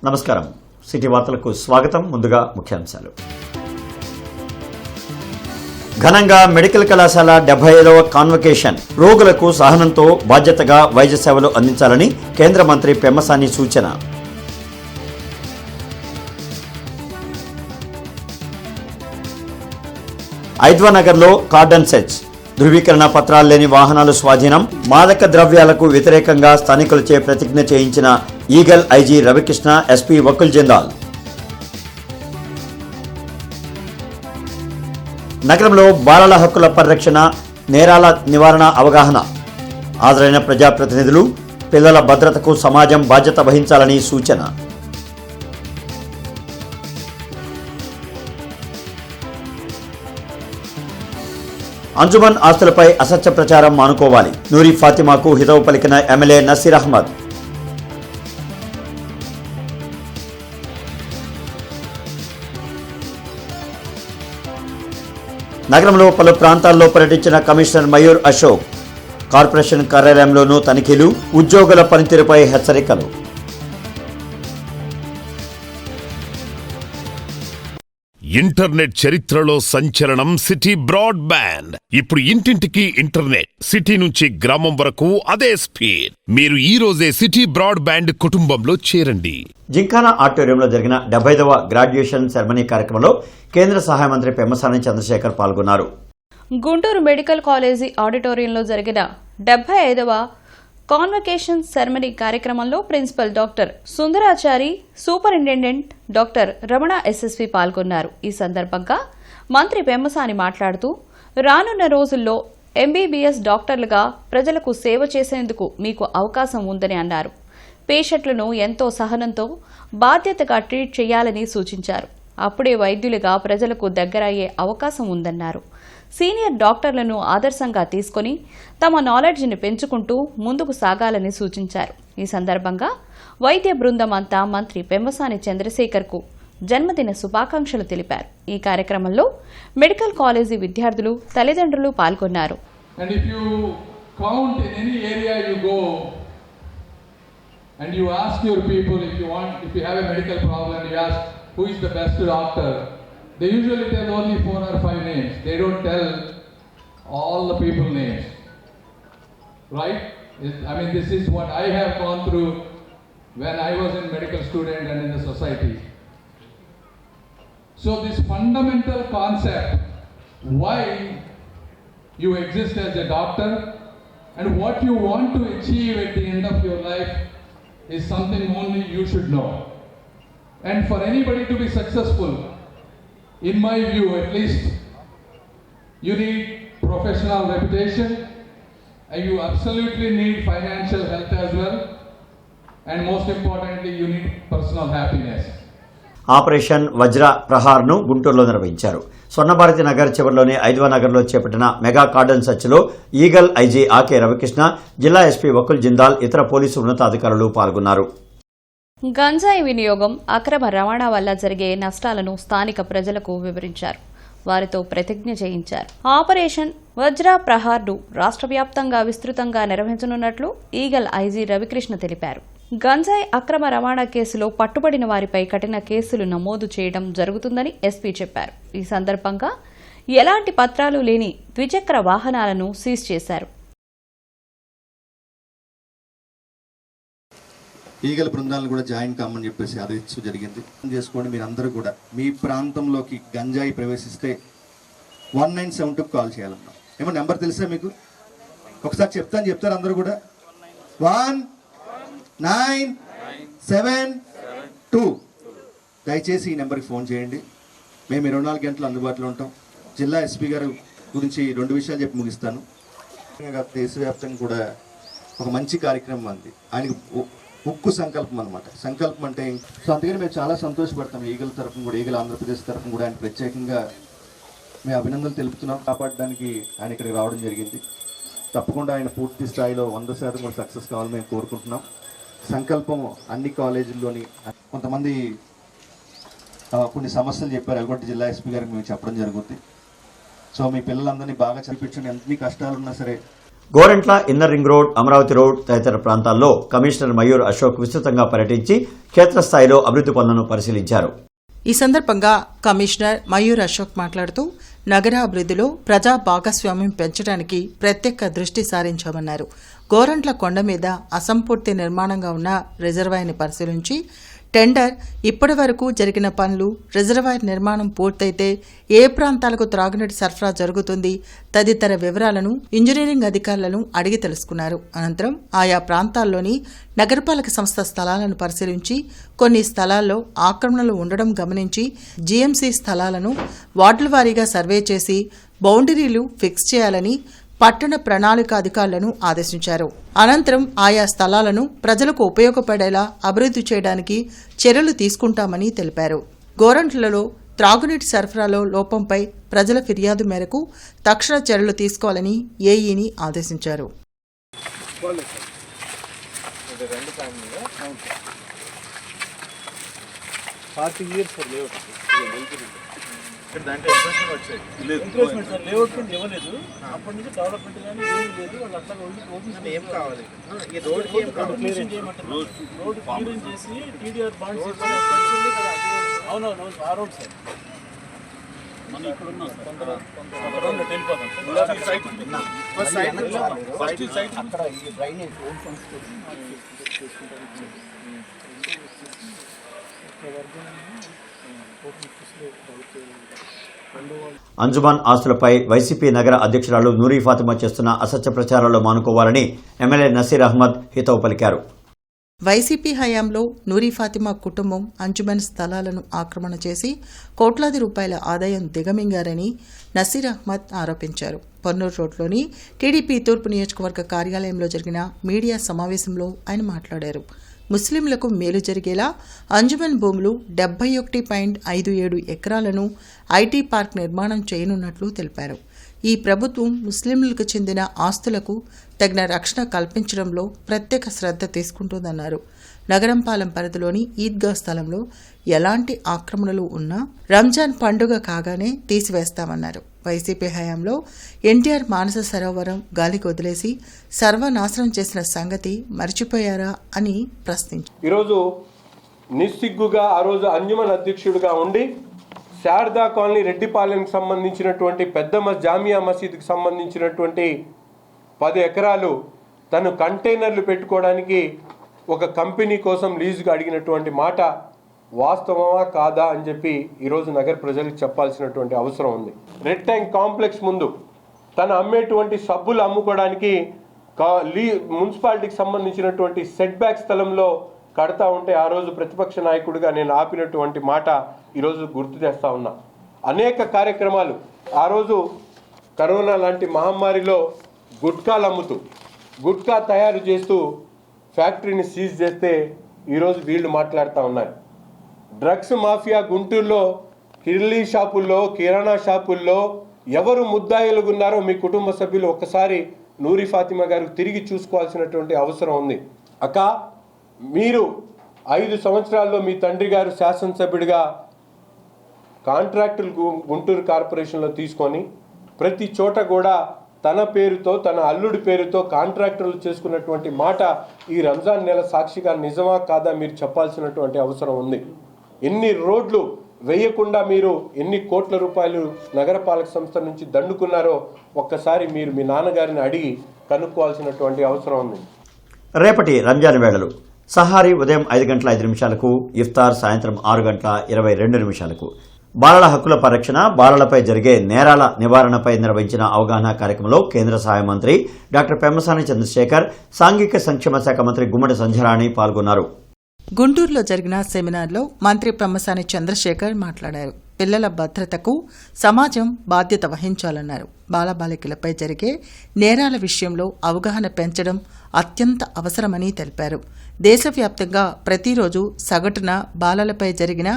నమస్కారం. సిటీ వార్తలకు స్వాగతం. ముందుగా ముఖ్యాంశాలు. ఘనంగా మెడికల్ కళాశాల 75వ కాన్వకేషన్. రోగులకు సహనంతో బాధ్యతగా వైద్య సేవలు అందించాలని కేంద్ర మంత్రి పెమ్మసాని సూచన. ఐద్వానగర్లో కార్డన్ సెర్చ్. ధృవీకరణ పత్రాలు లేని వాహనాలు స్వాధీనం. మాదక ద్రవ్యాలకు వ్యతిరేకంగా స్థానికులచే ప్రతిజ్ఞ చేయించిన eagle IG Ravikrishna, SP Vakul Jindal. నగరంలో బాలల హక్కుల పరిరక్షణ, నేరాల నివారణ అవగాహన. హాజరైన ప్రజాప్రతినిధులు పిల్లల భద్రతకు సమాజం బాధ్యత వహించాలని సూచన. అంజుమన్ ఆస్తులపై అసత్య ప్రచారం మానుకోవాలి. నూరి ఫాతిమాకు హితవు పలికిన ఎమ్మెల్యే నసీర్ అహ్మద్. నగరంలో పలు ప్రాంతాల్లో పర్యటించిన కమిషనర్ మయూర్ అశోక్. కార్పొరేషన్ కార్యాలయంలోనూ తనిఖీలు, ఉద్యోగుల పనితీరుపై హెచ్చరికలు. ఇంటర్నెట్ చరిత్రలో సంచలనం సిటీ బ్రాడ్బ్యాండ్. ఇప్పుడు ఇంటింటికి ఇంటర్నెట్, సిటీ నుంచి గ్రామం వరకు అదే స్పీడ్. మీరు ఈ రోజే సిటీ బ్రాడ్బ్యాండ్ కుటుంబంలో చేరండి. జింకానా ఆడిటోరియంలో జరిగిన 75వ గ్రాడ్యుయేషన్ సెరమనీ కార్యక్రమంలో కేంద్ర సహాయ మంత్రి పెమ్మసాని చంద్రశేఖర్ పాల్గొన్నారు. గుంటూరు మెడికల్ కాలేజీ ఆడిటోరియంలో జరిగిన 75వ కాన్వకేషన్ సెరమనీ కార్యక్రమంలో principal doctor Sundarachari, superintendent doctor Ramana SSV పాల్గొన్నారు. ఈ సందర్భంగా మంత్రి పెమ్మసాని మాట్లాడుతూ, రానున్న రోజుల్లో ఎంబీబీఎస్ డాక్టర్లుగా ప్రజలకు సేవ చేసేందుకు మీకు అవకాశం ఉందని అన్నారు. పేషెంట్లను ఎంతో సహనంతో బాధ్యతగా ట్రీట్ చేయాలని సూచించారు. అప్పుడే వైద్యులుగా ప్రజలకు దగ్గరయ్యే అవకాశం ఉందన్నారు. సీనియర్ డాక్టర్లను ఆదర్శంగా తీసుకుని తమ నాలెడ్జ్ని పెంచుకుంటూ ముందుకు సాగాలని సూచించారు. ఈ సందర్భంగా వైద్య బృందం అంతా మంత్రి పెమ్మసాని చంద్రశేఖర్కు జన్మదిన శుభాకాంక్షలు తెలిపారు. ఈ కార్యక్రమంలో మెడికల్ కాలేజీ విద్యార్థులు, తల్లిదండ్రులు పాల్గొన్నారు. They usually tell only 4 or 5 names. They don't tell all the people names. Right? I mean, this is what I have gone through when I was in medical student and in the society. So this fundamental concept, why you exist as a doctor and what you want to achieve at the end of your life is something only you should know. And for anybody to be successful, in my view at least, you need professional reputation and you absolutely need financial health as well, and most importantly you need personal happiness. Operation Vajra ప్రహార్ను గుంటూరులో నిర్వహించారు. స్వర్ణభారతి నగర్ చివరిలోని ఐద్వానగర్లో చేపట్టిన mega cordon సెర్చ్లో Eagle IG R K Ravikrishna, జిల్లా SP Vakul Jindal, ఇతర police ఉన్నతాధికారులు పాల్గొన్నారు. గంజాయి వినియోగం, అక్రమ రవాణా వల్ల జరిగే నష్టాలను స్థానిక ప్రజలకు వివరించారు. వారితో ప్రతిజ్ఞ చేయించారు. ఆపరేషన్ వజ్ర ప్రహార్ను రాష్ట్ర వ్యాప్తంగా విస్తృతంగా నిర్వహించనున్నట్లు ఈగల్ ఐజీ రవికృష్ణ తెలిపారు. గంజాయి అక్రమ రవాణా కేసులో పట్టుబడిన వారిపై కఠిన కేసులు నమోదు చేయడం జరుగుతుందని ఎస్పీ చెప్పారు. ఈ సందర్భంగా ఎలాంటి పత్రాలు లేని ద్విచక్ర వాహనాలను సీజ్ చేశారు. ఈగల బృందాలను కూడా జాయిన్ కామని చెప్పేసి ఆదేశించడం జరిగింది. చేసుకోండి, మీరు అందరూ కూడా మీ ప్రాంతంలోకి గంజాయి ప్రవేశిస్తే 1972 కాల్ చేయాలన్నా. ఏమో నెంబర్ తెలుసా మీకు? ఒకసారి చెప్తారు అందరూ కూడా. 1972. దయచేసి ఈ నెంబర్కి ఫోన్ చేయండి. మేము 24 గంటలు అందుబాటులో ఉంటాం. జిల్లా ఎస్పీ గారు గురించి 2 విషయాలు చెప్పి ముగిస్తాను. దేశవ్యాప్తంగా కూడా ఒక మంచి కార్యక్రమం అంది. ఆయనకు ఉక్కు సంకల్పం అనమాట. సంకల్పం అంటే సో అందుకని మేము చాలా సంతోషపడతాం. ఈగల తరఫున కూడా, ఈగల ఆంధ్రప్రదేశ్ తరఫున కూడా ఆయన ప్రత్యేకంగా మేము అభినందనలు తెలుపుతున్నాం. కాపాడడానికి ఆయన ఇక్కడికి రావడం జరిగింది. తప్పకుండా ఆయన పూర్తి స్థాయిలో 100% కూడా సక్సెస్ కావాలని మేము కోరుకుంటున్నాం. సంకల్పం అన్ని కాలేజీల్లోని కొంతమంది కొన్ని సమస్యలు చెప్పారు. అవి కూడా జిల్లా ఎస్పీ గారికి మేము చెప్పడం జరుగుతుంది. సో మీ పిల్లలందరినీ బాగా చదివించండి. ఎన్ని కష్టాలు ఉన్నా సరే Gorantla, inner ring road, Amaravati road తదితర ప్రాంతాల్లో కమిషనర్ మయూర్ అశోక్ విస్తృతంగా పర్యటించి క్షేత్రస్థాయిలో అభివృద్ది పనులను పరిశీలించారు. ఈ సందర్భంగా కమిషనర్ మయూర్ అశోక్ మాట్లాడుతూ నగరాభివృద్ధిలో ప్రజా భాగస్వామ్యం పెంచడానికి ప్రత్యేక దృష్టి సారించామన్నారు. గోరంట్ల కొండ మీద అసంపూర్తి నిర్మాణంగా ఉన్న రిజర్వాయర్ని పరిశీలించి టెండర్ ఇప్పటి వరకు జరిగిన పనులు, రిజర్వాయర్ నిర్మాణం పూర్తయితే ఏ ప్రాంతాలకు త్రాగునీటి సరఫరా జరుగుతుంది తదితర వివరాలను ఇంజనీరింగ్ అధికారులను అడిగి తెలుసుకున్నారు. అనంతరం ఆయా ప్రాంతాల్లోని నగరపాలక సంస్థ స్థలాలను పరిశీలించి కొన్ని స్థలాల్లో ఆక్రమణలు ఉండడం గమనించి జీఎంసీ స్థలాలను వార్డుల వారీగా సర్వే చేసి బౌండరీలు ఫిక్స్ చేయాలని పట్టణ ప్రణాళిక అధికారులను ఆదేశించారు. అనంతరం ఆయా స్థలాలను ప్రజలకు ఉపయోగపడేలా అభివృద్ధి చేయడానికి చర్యలు తీసుకుంటామని తెలిపారు. గోరంట్లలో త్రాగునీటి సరఫరాలో లోపంపై ప్రజల ఫిర్యాదు మేరకు తక్షణ చర్యలు తీసుకోవాలని ఏఈని ఆదేశించారు. దాంట్లో ఇంప్రెషన్ వచ్చాయి ఇంప్రెస్మెంట్ సార్ లేఅవుట్ కింద ఇవ్వలేదు. అప్పటి నుంచి డెవలప్మెంట్ కానీ ఏమీ లేదు. వాళ్ళు అట్లా ఏం కావాలి ఈ రోడ్కి క్లియరెన్స్ చేయమంటారు. రోడ్ క్లియరెన్స్ చేసి టీడీఆర్ బాండ్స్ అవునవును ఆ రోడ్ సార్ మనం ఇక్కడ ఉన్నాం సార్. కొంత రోడ్ వెళ్ళిపోతాం అంజుమాన్ ఆస్తులపై వైసీపీ నగర అధ్యక్షురాలు నూరీ ఫాతిమా చేస్తున్న అసత్య ప్రచారాల్లో మానుకోవాలని ఎమ్మెల్యే నసీర్ అహ్మద్ హితవు పలికారు. వైసీపీ హయాంలో నూరీ ఫాతిమా కుటుంబం అంజుమన్ స్థలాలను ఆక్రమణ చేసి కోట్లాది రూపాయల ఆదాయం దిగమింగారని నసీర్ అహ్మద్ ఆరోపించారు. పొన్నూరు రోడ్లోని టీడీపీ తూర్పు నియోజకవర్గ కార్యాలయంలో జరిగిన మీడియా సమావేశంలో ఆయన మాట్లాడారు. ముస్లింలకు మేలు జరిగేలా అంజుమన్ భూములు 71.57 ఎకరాలను ఐటీ పార్క్ నిర్మాణం చేయనున్నట్లు తెలిపారు. ఈ ప్రభుత్వం ముస్లింలకు చెందిన ఆస్తులకు తగిన రక్షణ కల్పించడంలో ప్రత్యేక శ్రద్ధ తీసుకుంటోందన్నారు. నగరంపాలెం పరిధిలోని ఈద్గా స్థలంలో ఎలాంటి ఆక్రమణలు ఉన్నా రంజాన్ పండుగ కాగానే తీసివేస్తామన్నారు. వైసీపీ హయాంలో ఎన్టీఆర్ మానస సరోవరం గాలికి వదిలేసి సర్వనాశనం చేసిన సంగతి మర్చిపోయారా అని ప్రశ్నించారు. ఈరోజు నిస్సిగ్గుగా ఆ రోజు అంజుమన్ అధ్యక్షుడిగా ఉండి శారదా కాలనీ రెడ్డిపాలెంకి సంబంధించినటువంటి పెద్ద జామియా మసీద్కి సంబంధించినటువంటి 10 ఎకరాలు తను కంటైనర్లు పెట్టుకోవడానికి ఒక కంపెనీ కోసం లీజుగా అడిగినటువంటి మాట వాస్తవమా కాదా అని చెప్పి ఈరోజు నగర ప్రజలకు చెప్పాల్సినటువంటి అవసరం ఉంది. రెడ్ ట్యాంక్ కాంప్లెక్స్ ముందు తను అమ్మేటువంటి సబ్బులు అమ్ముకోవడానికి మున్సిపాలిటీకి సంబంధించినటువంటి సెట్ బ్యాక్ స్థలంలో కడతా ఉంటే ఆ రోజు ప్రతిపక్ష నాయకుడిగా నేను ఆపినటువంటి మాట ఈరోజు గుర్తు చేస్తా ఉన్నా. అనేక కార్యక్రమాలు ఆ రోజు కరోనా లాంటి మహమ్మారిలో గుట్కాలు అమ్ముతూ గుట్కా తయారు చేస్తూ ఫ్యాక్టరీని సీజ్ చేస్తే ఈరోజు వీళ్ళు మాట్లాడుతూ ఉన్నారు. డ్రగ్స్ మాఫియా గుంటూరులో కిర్లీ షాపుల్లో, కిరాణా షాపుల్లో ఎవరు ముద్దాయిలుగా ఉన్నారో మీ కుటుంబ సభ్యులు ఒక్కసారి నూరీ ఫాతిమా గారికి తిరిగి చూసుకోవాల్సినటువంటి అవసరం ఉంది. అక్క, మీరు 5 సంవత్సరాల్లో మీ తండ్రి గారు శాసనసభ్యుడిగా కాంట్రాక్టులు గుంటూరు కార్పొరేషన్లో తీసుకొని ప్రతి చోట కూడా తన పేరుతో తన అల్లుడి పేరుతో కాంట్రాక్టర్లు చేసుకున్నటువంటి మాట ఈ రంజాన్ నెల సాక్షిగా నిజమా కాదా మీరు చెప్పాల్సినటువంటి అవసరం ఉంది. ఎన్ని రోడ్లు వేయకుండా మీరు ఎన్ని కోట్ల రూపాయలు నగరపాలక సంస్థ నుంచి దండుకున్నారో ఒక్కసారి మీరు మీ నాన్నగారిని అడిగి కనుక్కోవాల్సినటువంటి అవసరం ఉంది. రేపటి రంజాన్ వేళలు సహారీ ఉదయం 5 గంటల 5 నిమిషాలకు, ఇఫ్తార్ సాయంత్రం 6 గంటల 22 నిమిషాలకు. బాలల హక్కుల పరిరక్షణ, బాలలపై జరిగే నేరాల నివారణపై నిర్వహించిన అవగాహన కార్యక్రమంలో కేంద్ర సహాయ మంత్రి డాక్టర్ పెమ్మసాని చంద్రశేఖర్, సాంఘిక సంక్షేమ శాఖ మంత్రి గుమ్మడి సంధ్యారాణి పాల్గొన్నారు. గుంటూరులో జరిగిన సెమినార్లో మంత్రి పెమ్మసాని చంద్రశేఖర్ మాట్లాడారు. పిల్లల భద్రతకు సమాజం బాధ్యత వహించాలన్నారు. బాలబాలికలపై జరిగే నేరాల విషయంలో అవగాహన పెంచడం అత్యంత అవసరమని తెలిపారు. దేశవ్యాప్తంగా ప్రతిరోజు సగటున బాలలపై జరిగిన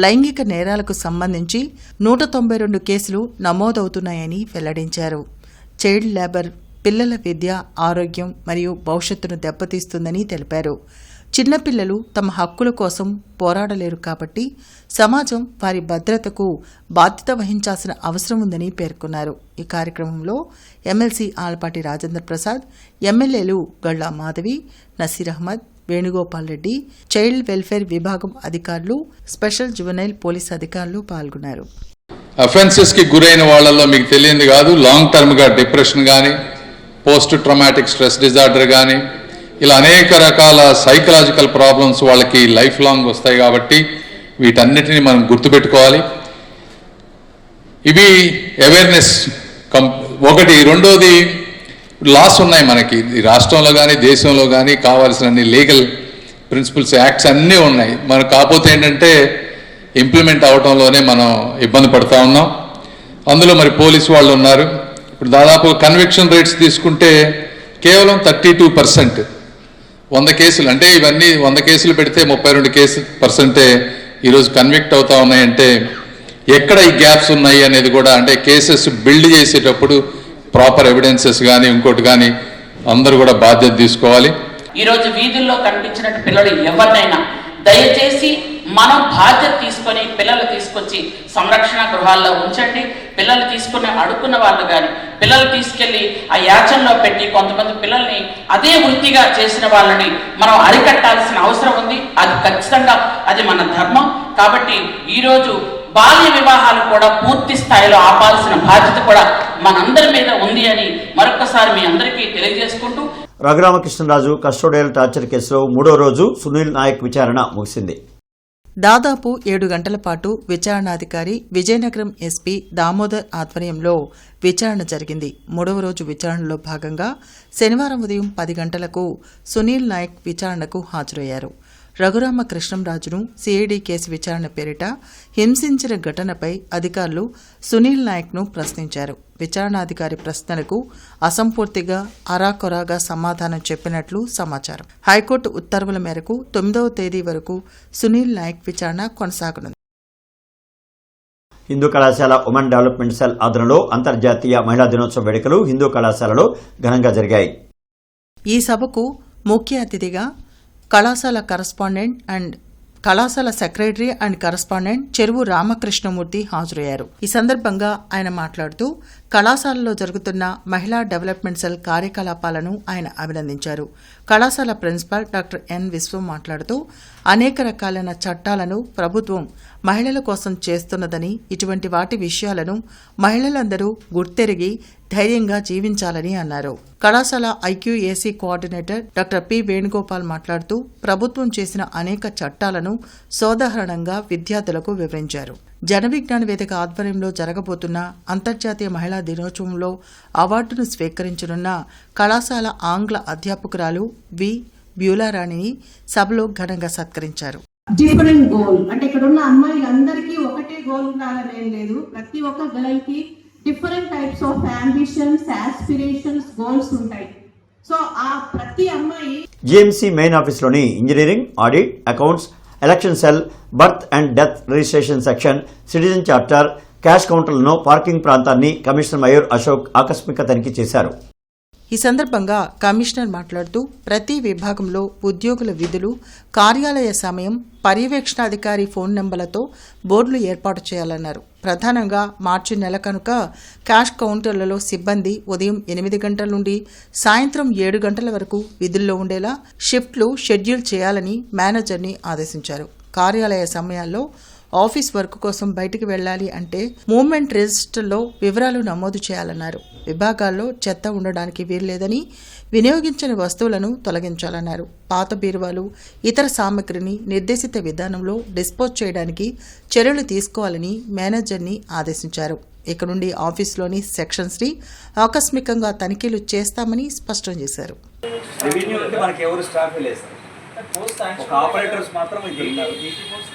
లైంగిక నేరాలకు సంబంధించి 192 కేసులు నమోదవుతున్నాయని వెల్లడించారు. చైల్డ్ లేబర్ పిల్లల విద్య, ఆరోగ్యం మరియు భవిష్యత్తును దెబ్బతీస్తుందని తెలిపారు. చిన్నపిల్లలు తమ హక్కుల కోసం పోరాడలేరు కాబట్టి సమాజం వారి భద్రతకు బాధ్యత వహించాల్సిన అవసరం ఉందని పేర్కొన్నారు. ఈ కార్యక్రమంలో ఎమ్మెల్సీ ఆలపాటి రాజేంద్ర ప్రసాద్, ఎమ్మెల్యేలు గళ్ళా మాధవి, నసీర్ అహ్మద్, వేణుగోపాల్ రెడ్డి, చైల్డ్ వెల్ఫేర్ విభాగం అధికారులు, స్పెషల్ జువెనైల్ పోలీస్ అధికారులు పాల్గొన్నారు. అఫెన్సెస్కి గురైన వాళ్ళల్లో మీకు తెలియంది కాదు, లాంగ్ టర్మ్గా డిప్రెషన్ కానీ, పోస్ట్ ట్రామాటిక్ స్ట్రెస్ డిజార్డర్ కానీ, ఇలా అనేక రకాల సైకలాజికల్ ప్రాబ్లమ్స్ వాళ్ళకి లైఫ్ లాంగ్ వస్తాయి. కాబట్టి వీటన్నిటిని మనం గుర్తుపెట్టుకోవాలి. ఇవి అవేర్నెస్ ఒకటి. రెండోది, లాస్ ఉన్నాయి మనకి ఈ రాష్ట్రంలో కానీ దేశంలో కానీ, కావాల్సిన లీగల్ ప్రిన్సిపల్స్, యాక్ట్స్ అన్నీ ఉన్నాయి. మనకు కాకపోతే ఏంటంటే ఇంప్లిమెంట్ అవడంలోనే మనం ఇబ్బంది పడుతూ ఉన్నాం. అందులో మరి పోలీసు వాళ్ళు ఉన్నారు. ఇప్పుడు దాదాపు కన్విక్షన్ రేట్స్ తీసుకుంటే కేవలం 32%. 100 కేసులు అంటే ఇవన్నీ 100 కేసులు పెడితే 32% ఈరోజు కన్విక్ట్ అవుతా ఉన్నాయంటే ఎక్కడ ఈ గ్యాప్స్ ఉన్నాయి అనేది కూడా, అంటే కేసెస్ బిల్డ్ చేసేటప్పుడు ప్రాపర్ ఎవిడెన్సెస్ కానీ ఇంకోటి కానీ అందరూ కూడా బాధ్యత తీసుకోవాలి. ఈరోజు వీధుల్లో కనిపించినట్టు పిల్లలు ఎవరినైనా దయచేసి మనం బాధ్యత తీసుకొని పిల్లలు తీసుకొచ్చి సంరక్షణ గృహాల్లో ఉంచండి. పిల్లలు తీసుకుని అడుక్కున్న వాళ్ళు కానీ, పిల్లలు తీసుకెళ్లి ఆ యాచనలో పెట్టి కొంతమంది పిల్లల్ని అదే వృత్తిగా చేసిన వాళ్ళని మనం అరికట్టాల్సిన అవసరం ఉంది. అది ఖచ్చితంగా అది మన ధర్మం. కాబట్టి ఈరోజు బాల్య వివాహాలు కూడా పూర్తి స్థాయిలో ఆపాల్సిన బాధ్యత కూడా మనందరి మీద ఉంది అని మరొకసారి మీ అందరికీ తెలియజేసుకుంటూ, రఘురామకృష్ణరాజు కస్టోడియల్ టార్చర్ కేసులో 3వ రోజు సునీల్ నాయక్ విచారణ ముగిసింది. దాదాపు 7 గంటల పాటు విచారణాధికారి విజయనగరం ఎస్పీ దామోదర్ ఆధ్వర్యంలో విచారణ జరిగింది. 3వ రోజు విచారణలో భాగంగా శనివారం ఉదయం 10 గంటలకు సునీల్ నాయక్ విచారణకు హాజరయ్యారు. రఘురామకృష్ణంరాజును సిఐడి కేసు విచారణ పేరిట హింసించిన ఘటనపై అధికారులు సునీల్ నాయక్ను ప్రశ్నించారు. విచారణాధికారి ప్రశ్నలకు అసంపూర్తిగా అరాకొరాగా సమాధానం చెప్పినట్లు సమాచారం. హైకోర్టు ఉత్తర్వుల మేరకు 9వ తేదీ వరకు సునీల్ నాయక్ విచారణ కొనసాగనుంది. హిందూ కళాశాల ఉమెన్ డెవలప్మెంట్ సెల్ ఆధ్వర్యంలో అంతర్జాతీయ మహిళా దినోత్సవ వేడుకలు హిందూ కళాశాలలో ఘనంగా జరిగాయి. ఈ సభకు ముఖ్య అతిథిగా కళాశాల కరస్పాండెంట్ అండ్ కళాశాల సెక్రటరీ అండ్ కరస్పాండెంట్ చెరువు రామకృష్ణమూర్తి హాజరయ్యారు. ఈ సందర్భంగా ఆయన మాట్లాడుతూ కళాశాలలో జరుగుతున్న మహిళా డెవలప్మెంట్ సెల్ కార్యకలాపాలను ఆయన అభినందించారు. కళాశాల ప్రిన్సిపాల్ డాక్టర్ ఎన్ విశ్వం మాట్లాడుతూ అనేక రకాలైన చట్టాలను ప్రభుత్వం మహిళల కోసం చేస్తున్నదని, ఇటువంటి వాటి విషయాలను మహిళలందరూ గుర్తెరిగి ధైర్యంగా జీవించాలని అన్నారు. కళాశాల IQAC coordinator doctor P Venugopal మాట్లాడుతూ ప్రభుత్వం చేసిన అనేక చట్టాలను సోదాహరణంగా విద్యార్థులకు వివరించారు. జన విజ్ఞాన వేదిక ఆధ్వర్యంలో జరగబోతున్న అంతర్జాతీయ మహిళా దినోత్సవంలో అవార్డును స్వీకరించనున్న కళాశాల ఆంగ్ల అధ్యాపకురాలు వి బ్యూలారాణిని సభలో ఘనంగా సత్కరించారు. డిఫరెంట్ గోల్ అంటే ఇక్కడ ఉన్న అమ్మాయిలందరికీ ఒకటే గోల్ ఉండాలని లేదు. ప్రతి ఒక్క గర్ల్ కి different types of ambitions, aspirations, goals ఉంటాయి. సో ఆ ప్రతి అమ్మాయి జీఎంసీ మెయిన్ ఆఫీస్లోని engineering, audit, accounts, election cell, birth and death registration section, citizen charter, cash కౌంటర్లను, పార్కింగ్ ప్రాంతాన్ని కమిషనర్ మయూర్ అశోక్ ఆకస్మిక తనిఖీ చేశారు. ఈ సందర్భంగా కమిషనర్ మాట్లాడుతూ ప్రతి విభాగంలో ఉద్యోగుల విధులు, కార్యాలయ సమయం, పర్యవేక్షణాధికారి ఫోన్ నెంబర్లతో బోర్డులు ఏర్పాటు చేయాలన్నారు. ప్రధానంగా మార్చి నెల కనుక క్యాష్ కౌంటర్లలో సిబ్బంది ఉదయం 8 గంటల నుండి సాయంత్రం 7 గంటల వరకు విధుల్లో ఉండేలా షిఫ్ట్లు షెడ్యూల్ చేయాలని మేనేజర్ని ఆదేశించారు. కార్యాలయ సమయాల్లో ఆఫీస్ వర్క్ కోసం బయటికి వెళ్లాలి అంటే మూవ్మెంట్ రిజిస్టర్లో వివరాలు నమోదు చేయాలన్నారు. విభాగాల్లో చెత్త ఉండడానికి వీల్లేదని, వినియోగించని వస్తువులను తొలగించాలన్నారు. పాత బీరువాలు, ఇతర సామగ్రిని నిర్దేశిత విధానంలో డిస్పోజ్ చేయడానికి చర్యలు తీసుకోవాలని మేనేజర్ని ఆదేశించారు. ఇక నుండి ఆఫీసులోని సెక్షన్స్ని ఆకస్మికంగా తనిఖీలు చేస్తామని స్పష్టం చేశారు. ఒక ఆపరేటర్స్ మాత్రం ఇద్దరు ఉన్నారు.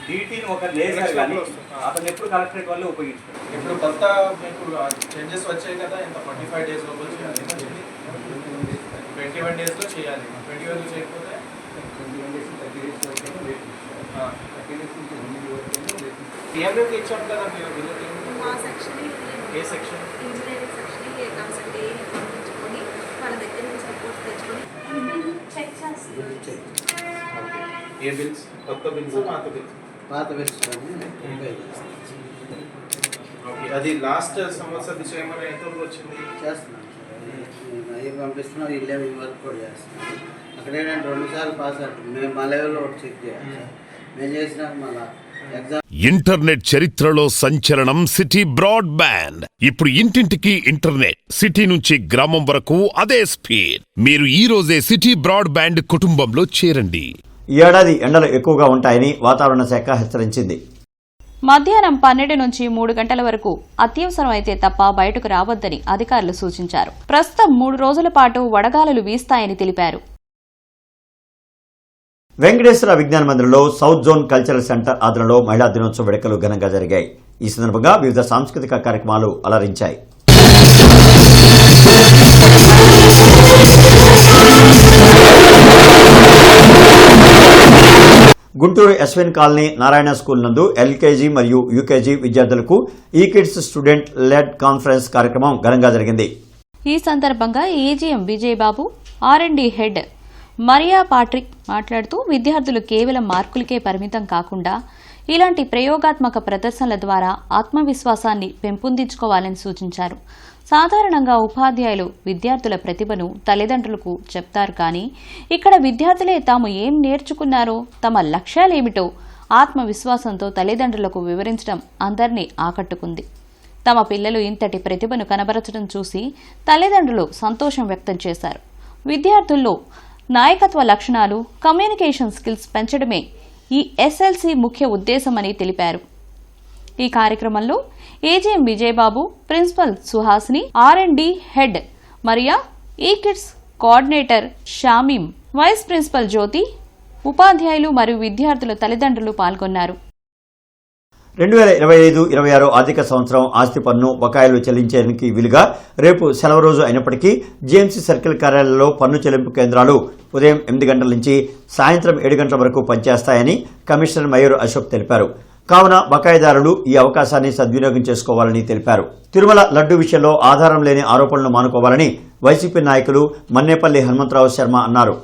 డీటీని ఒక లేజర్ కానీ అతను ఎప్పుడు కలెక్టరేట్ వల్ల ఉపయోగించుకోవాలి. ఇప్పుడు కొత్త మీకు చేంజెస్ వచ్చాయి కదా, ఇంత 45 డేస్ లోపల చేయాలి, 21 డేస్లో చేయాలి. 21 చేయకపోతే 30 డేస్ ఇచ్చాము కదా మీరు. ఏ సెక్షన్? Engineering section. వాళ్ళ దగ్గర నుంచి రిపోర్ట్స్ తెచ్చుకొని చెక్ చేస్తాం. ఏ బిల్స్? కొత్త బిల్స్, పాత బిల్స్? పాత బిల్స్ ఓకే, అది లాస్ట్ సంవత్సరం ఏమైనా ఎంత వచ్చింది? చేస్తున్నాం సార్, అవి పంపిస్తున్నాం, ఇల్లే వర్క్ కూడా చేస్తున్నాం. అక్కడే నేను 2 సార్లు పాస్ అవుతుంది. మేము మా లెవెల్లో ఒకటి చెక్ చేయాలి సార్. మేము చేసినాక మళ్ళీ ఎగ్జామ్. ఇంటర్నెట్ చరిత్రలో సంచలనం సిటీ బ్రాడ్బ్యాండ్. ఇప్పుడు ఇంటింటికి ఇంటర్నెట్, సిటీ నుంచి గ్రామం వరకు అదే స్పీడ్. మీరు ఈ రోజే సిటీ బ్రాడ్బ్యాండ్ కుటుంబంలో చేరండి. ఈ ఏడాది ఎండలు ఎక్కువగా ఉంటాయని వాతావరణ శాఖ హెచ్చరించింది. మధ్యాహ్నం 12 నుంచి 3 గంటల వరకు అత్యవసరమైతే తప్ప బయటకు రావద్దని అధికారులు సూచించారు. ప్రస్తుతం 3 రోజుల పాటు వడగాలులు వీస్తాయని తెలిపారు. వెంకటేశ్వర విజ్ఞాన మందిరంలో సౌత్ జోన్ కల్చరల్ సెంటర్ ఆధ్వర్యంలో మహిళా దినోత్సవ వేడుకలు ఘనంగా జరిగాయి. ఈ సందర్భంగా వివిధ సాంస్కృతిక కార్యక్రమాలు అలరించాయి. గుంటూరు ఎస్విన్ కాలనీ నారాయణ స్కూల్ నందు ఎల్కేజీ మరియు యూకేజీ విద్యార్థులకు ఈ కిడ్స్ స్టూడెంట్ లెడ్ కాన్ఫరెన్స్ కార్యక్రమం ఘనంగా జరిగింది. ఈ సందర్భంగా AGM Vijayababu, R and D head Maria Patrick మాట్లాడుతూ విద్యార్థులు కేవలం మార్కులకే పరిమితం కాకుండా ఇలాంటి ప్రయోగాత్మక ప్రదర్శనల ద్వారా ఆత్మవిశ్వాసాన్ని పెంపొందించుకోవాలని సూచించారు. సాధారణంగా ఉపాధ్యాయులు విద్యార్థుల ప్రతిభను తల్లిదండ్రులకు చెప్తారు, కానీ ఇక్కడ విద్యార్థులే తాము ఏం నేర్చుకున్నారో, తమ లక్ష్యాలేమిటో ఆత్మవిశ్వాసంతో తల్లిదండ్రులకు వివరించడం అందరినీ ఆకట్టుకుంది. తమ పిల్లలు ఇంతటి ప్రతిభను కనబరచడం చూసి తల్లిదండ్రులు సంతోషం వ్యక్తం చేశారు. విద్యార్థుల్లో నాయకత్వ లక్షణాలు, కమ్యూనికేషన్ స్కిల్స్ పెంచడమే ఈ ఎస్ఎల్సీ ముఖ్య ఉద్దేశమని తెలిపారు. ఈ కార్యక్రమంలో AGM Vijayababu, principal Suhasini, R and D head Maria, ఈ kids coordinator Shamim, vice principal Jyothi, ఉపాధ్యాయులు మరియు విద్యార్థుల తల్లిదండ్రులు పాల్గొన్నారు. 2025-26 ఆర్థిక సంవత్సరం ఆస్తి పన్ను బకాయిలు చెల్లించేందుకు వీలుగా రేపు సెలవు రోజు అయినప్పటికీ జీఎంసీ సర్కిల్ కార్యాలయంలో పన్ను చెల్లింపు కేంద్రాలు ఉదయం 8 గంటల నుంచి సాయంత్రం 7 గంటల వరకు పనిచేస్తాయని కమిషనర్ మయూర్ అశోక్ తెలిపారు. కావున బకాయిదారులు ఈ అవకాశాన్ని సద్వినియోగం చేసుకోవాలని తెలిపారు. తిరుమల లడ్డు విషయంలో ఆధారం లేని ఆరోపణలు మానుకోవాలని వైసీపీ నాయకులు మన్నేపల్లి హనుమంతరావు శర్మ అన్నారు.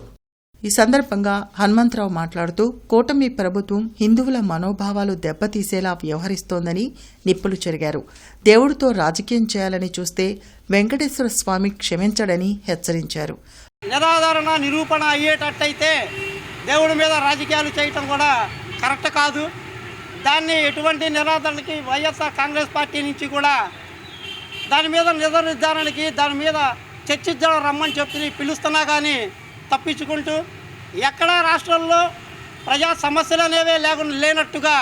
ఈ సందర్భంగా హనుమంతరావు మాట్లాడుతూ కూటమి ప్రభుత్వం హిందువుల మనోభావాలు దెబ్బతీసేలా వ్యవహరిస్తోందని నిప్పులు చెరిగారు. దేవుడితో రాజకీయం చేయాలని చూస్తే వెంకటేశ్వర స్వామి క్షమించడని హెచ్చరించారు. నిరాధారణ నిరూపణ అయ్యేటట్టయితే దేవుడి మీద రాజకీయాలు చేయటం కూడా కరెక్ట్ కాదు. దాన్ని ఎటువంటి నిరాధారణకి వైఎస్ఆర్ కాంగ్రెస్ పార్టీ నుంచి కూడా దాని మీద నిర్ధారణకి దాని మీద చర్చించడం రమ్మని చెప్పి పిలుస్తున్నా కానీ తప్పించుకుంటూ ఎక్కడా రాష్ట్రంలో ప్రజా సమస్యలు అనేవే లేనట్టుగా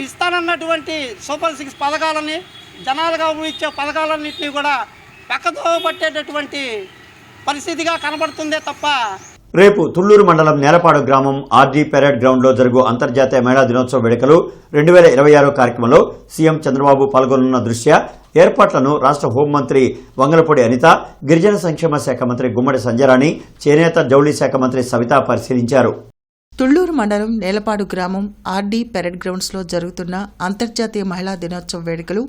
ఇస్తానన్నటువంటి సూపర్ 6 పథకాలని, జనాలుగా ఇచ్చే పథకాలన్నింటినీ కూడా పక్కదో పట్టేటటువంటి పరిస్థితిగా కనబడుతుందే తప్ప. రేపు తుళ్లూరు మండలం నేలపాడు గ్రామం ఆర్డీ పెరేడ్ గ్రౌండ్లో జరుగు అంతర్జాతీయ మహిళా దినోత్సవ వేడుకలు 2026 కార్యక్రమంలో సీఎం చంద్రబాబు పాల్గొనున్న దృష్ట్యా ఏర్పాట్లను రాష్ట్ర హోంమంత్రి వంగలపూడి అనిత, గిరిజన సంక్షేమ శాఖ మంత్రి గుమ్మడి సంజయరాణి, చేనేత జౌళి శాఖ మంత్రి సవిత పరిశీలించారు. తుళ్లూరు మండలం నేలపాడు గ్రామం ఆర్డీ పెరేడ్ గ్రౌండ్స్లో జరుగుతున్న అంతర్జాతీయ మహిళా దినోత్సవ వేడుకలు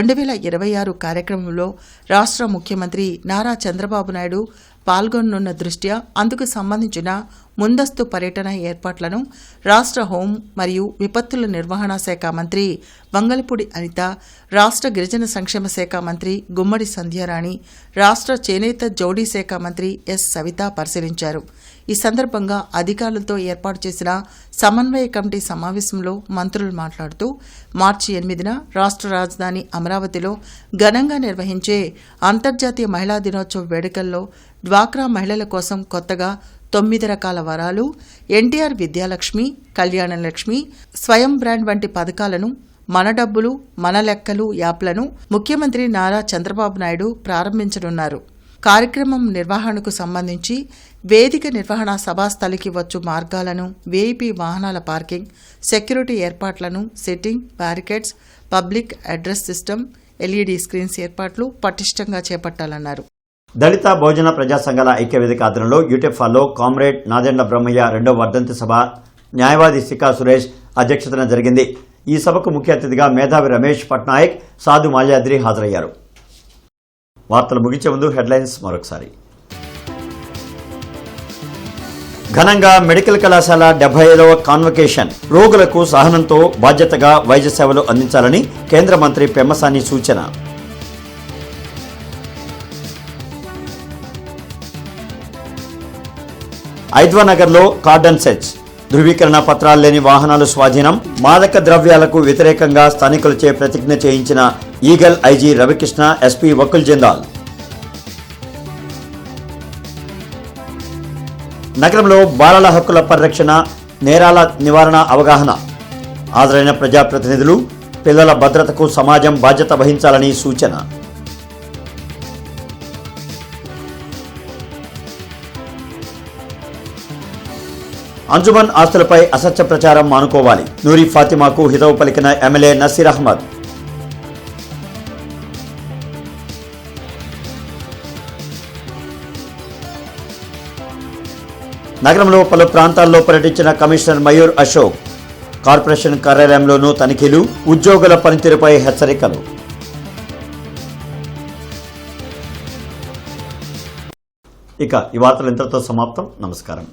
2026 కార్యక్రమంలో రాష్ట్ర ముఖ్యమంత్రి నారా చంద్రబాబు నాయుడు పాల్గొననున్న దృష్ట్యా అందుకు సంబంధించిన ముందస్తు పర్యటన ఏర్పాట్లను రాష్ట్ర హోం మరియు విపత్తుల నిర్వహణ శాఖ మంత్రి వంగలపూడి అనిత, రాష్ట్ర గిరిజన సంక్షేమ శాఖ మంత్రి గుమ్మడి సంధ్యారాణి, రాష్ట్ర చేనేత జౌడీ శాఖ మంత్రి ఎస్ సవిత పరిశీలించారు. ఈ సందర్భంగా అధికారులతో ఏర్పాటు చేసిన సమన్వయ కమిటీ సమావేశంలో మంత్రులు మాట్లాడుతూ మార్చి 8న రాష్ట్ర రాజధాని అమరావతిలో ఘనంగా నిర్వహించే అంతర్జాతీయ మహిళా దినోత్సవ వేడుకల్లో డ్వాక్రా మహిళల కోసం కొత్తగా 9 రకాల వరాలు, ఎన్టీఆర్ విద్యాలక్ష్మి, కళ్యాణలక్ష్మి, స్వయం బ్రాండ్ వంటి పథకాలను, మన డబ్బులు మన లెక్కలు యాప్లను ముఖ్యమంత్రి నారా చంద్రబాబు నాయుడు ప్రారంభించనున్నారు. కార్యక్రమం నిర్వహణకు సంబంధించి వేదిక నిర్వహణ సభాస్థలికి వచ్చు మార్గాలను, వీఐపీ వాహనాల పార్కింగ్, సెక్యూరిటీ ఏర్పాట్లను, sitting, barricades, public address system, LED screens ఏర్పాట్లు పటిష్టంగా చేపట్టాలన్నారు. దళిత బహుజన ప్రజా సంఘాల ఐక్యవేదిక ఆధ్వర్యంలో యూట్యూబ్ లో కామ్రేడ్ నాదెండ్ల బ్రహ్మయ్య 2వ వర్ధంతి సభ న్యాయవాది సికా సురేష్ అధ్యక్షతన జరిగింది. ఈ సభకు ముఖ్య అతిథిగా మేధావి రమేష్ పట్నాయక్, సాధు మాల్యాద్రి హాజరయ్యారు. వార్తలు ముగించే ముందు హెడ్లైన్స్ మరొకసారి. ఘనంగా మెడికల్ కళాశాల 75వ కాన్వకేషన్. రోగులకు సహనంతో బాధ్యతగా వైద్య సేవలు అందించాలని కేంద్ర మంత్రి పెమ్మసాని సూచన. ఐద్వానగర్లో కార్డన్ సెర్చ్. ధృవీకరణ పత్రాలు లేని వాహనాలు స్వాధీనం. మాదక ద్రవ్యాలకు వ్యతిరేకంగా స్థానికులచే ప్రతిజ్ఞ చేయించిన eagle IG Ravikrishna, SP Vakul Jindal. నగరంలో బాలల హక్కుల పరిరక్షణ, నేరాల నివారణ అవగాహన. హాజరైన ప్రజాప్రతినిధులు పిల్లల భద్రతకు సమాజం బాధ్యత వహించాలని సూచన. అంజుమన్ ఆస్తులపై అసత్య ప్రచారం మానుకోవాలి. నూరి ఫాతిమాకు హితవు పలికిన ఎమ్మెల్యే నసీర్ అహ్మద్. నగరంలో పలు ప్రాంతాల్లో పర్యటించిన కమిషనర్ మయూర్ అశోక్. కార్పొరేషన్ కార్యాలయంలోనూ తనిఖీలు, ఉద్యోగుల పనితీరుపై హెచ్చరికలు. ఇక ఈ వార్తలు ఇంతటితో సమాప్తం. నమస్కారం.